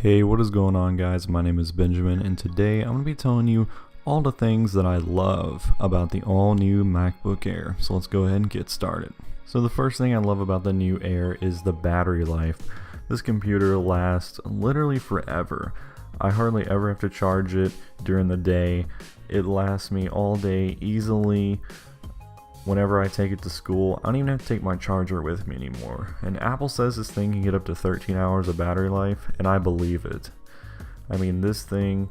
Hey, what is going on, guys? My name is Benjamin, and today I'm going to be telling you all the things that I love about the all-new MacBook Air. So let's go ahead and get started. So the first thing I love about the new Air is the battery life. This computer lasts literally forever. I hardly ever have to charge it during the day. It lasts me all day easily. Whenever I take it to school, I don't even have to take my charger with me anymore. And Apple says this thing can get up to 13 hours of battery life, and I believe it. I mean, this thing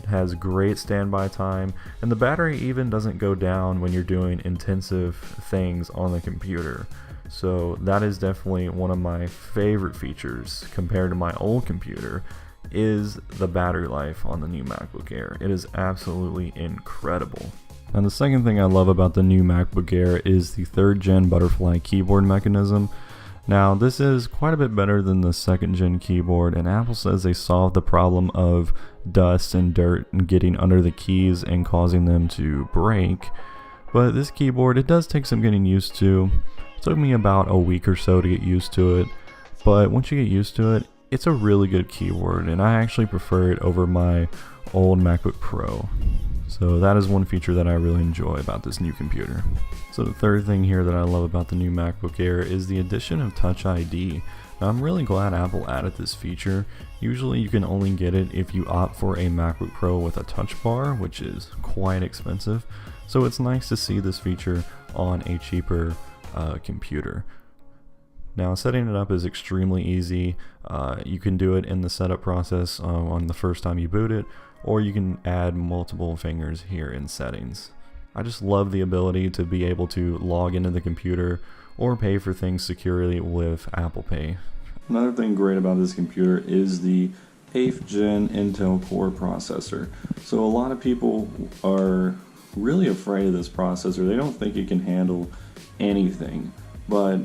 has great standby time, and the battery even doesn't go down when you're doing intensive things on the computer. So that is definitely one of my favorite features compared to my old computer, is the battery life on the new MacBook Air. It is absolutely incredible. And the second thing I love about the new MacBook Air is the 3rd gen butterfly keyboard mechanism. Now, this is quite a bit better than the 2nd gen keyboard, and Apple says they solved the problem of dust and dirt and getting under the keys and causing them to break. But this keyboard, it does take some getting used to. It took me about a week or so to get used to it, but once you get used to it, it's a really good keyboard, and I actually prefer it over my old MacBook Pro. So that is one feature that I really enjoy about this new computer. So the third thing here that I love about the new MacBook Air is the addition of Touch ID. Now, I'm really glad Apple added this feature. Usually you can only get it if you opt for a MacBook Pro with a touch bar, which is quite expensive. So it's nice to see this feature on a cheaper computer. Now, setting it up is extremely easy. You can do it in the setup process on the first time you boot it, or you can add multiple fingers here in settings. I just love the ability to be able to log into the computer or pay for things securely with Apple Pay. Another thing great about this computer is the 8th gen Intel Core processor. So a lot of people are really afraid of this processor. They don't think it can handle anything, but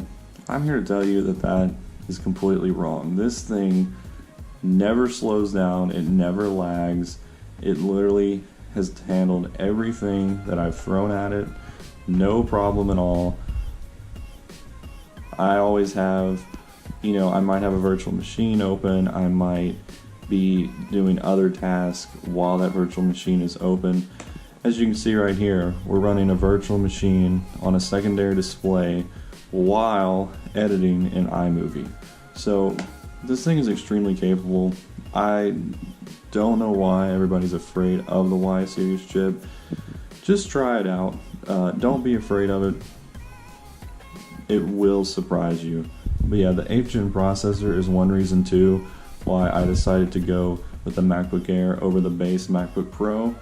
I'm here to tell you that that is completely wrong. This thing never slows down, it never lags. It literally has handled everything that I've thrown at it, no problem at all. I always have, I might have a virtual machine open, I might be doing other tasks while that virtual machine is open. As you can see right here, we're running a virtual machine on a secondary display while editing in iMovie. So this thing is extremely capable. I don't know why everybody's afraid of the Y series chip. Just try it out. Don't be afraid of it. It will surprise you. But yeah, the 8th gen processor is one reason too why I decided to go with the MacBook Air over the base MacBook Pro,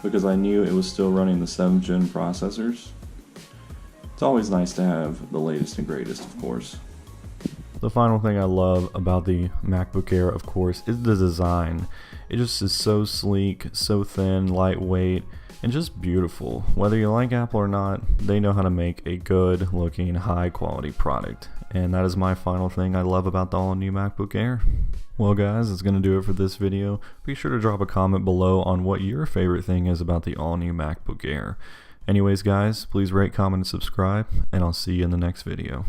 because I knew it was still running the 7th gen processors. It's always nice to have the latest and greatest, of course. The final thing I love about the MacBook Air, of course, is the design. It just is so sleek, so thin, lightweight, and just beautiful. Whether you like Apple or not, they know how to make a good looking, high quality product. And that is my final thing I love about the all new MacBook Air. Well guys, that's going to do it for this video. Be sure to drop a comment below on what your favorite thing is about the all new MacBook Air. Anyways guys, please rate, comment, and subscribe, and I'll see you in the next video.